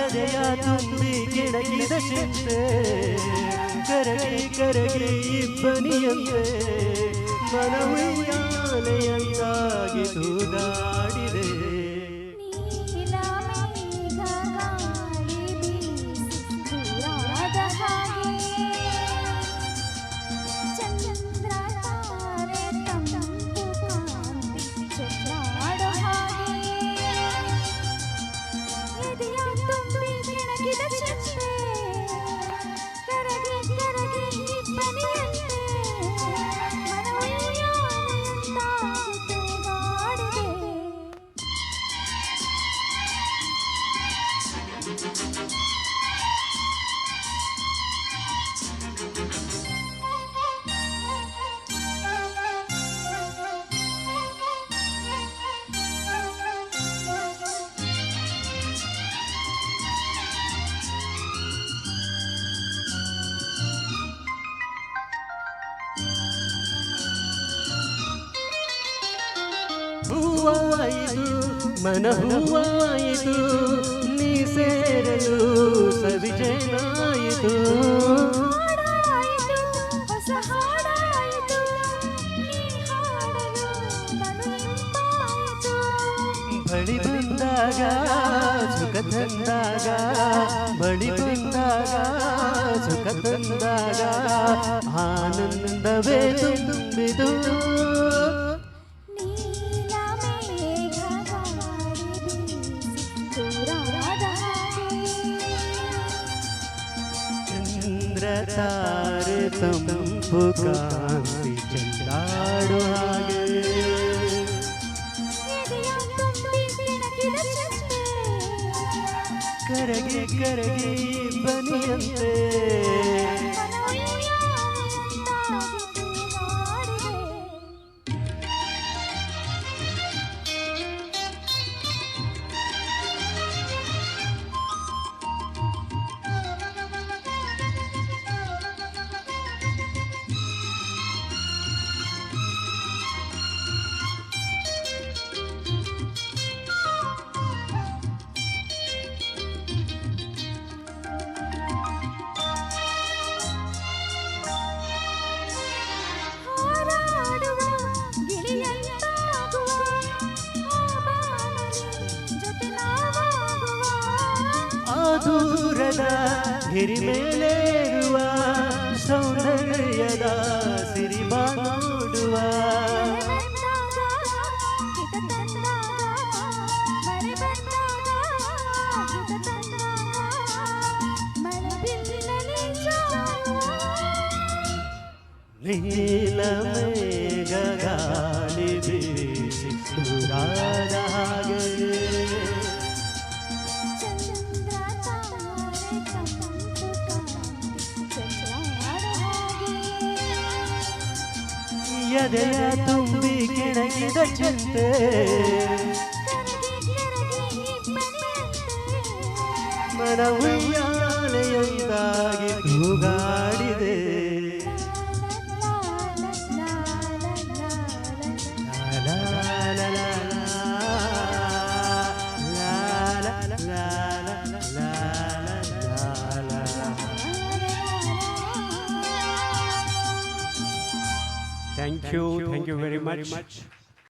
ಎದೆಯ ತುಂಬಿ ಕೆಣಕಿದ ಚಿಂತೆ ಕರಗಿ ಕರಗಿ ಇಬ್ಬನಿಯಂತೆ ಮನವಯ್ಯಾಲೆಯಂತಾಗಿ ತೂಗಾಡಿದೆ. ಹೂವಾಯಿತು ಮನ ಹೂವಾಯಿತು ನೀ ಸೇರಲು ಸವಿಜನಾಯಿತು. ಬಳಿ ಬಂದಾಗ ಸುಖ ತಂದಾಗ ಬಳಿ ಬಂದಾಗ ಸುಖ ತಂದಾಗ ಆನಂದವೇ ತುಂಬಿದು. ತಾರೆ ತಂಪು ಕಾಂತಿ ಚೆಂದಾಡು ಹಾಗೆ ಕರಗಿ ಕರಗಿ ಬನಿಯಂತೆ ದೂರದ ಹಿರಿಮೇಲೇರುವ ಸೌಂದರ್ಯದ ಸಿರಿಬ ನೋಡುವ ನೀಲ ಮೇಘ ಗಾಳಿ ಬೀಸಿ ದೂರಾದ ಹಾಗೆ ಎದೆಯ ತುಂಬಿ ಕೆಣಕಿದ ಚಿಂತೆ ಮನವಯ್ಯಾಲೆಯಂತಾಗಿ ತೂಗಾಡಿದೆ. Thank you very much.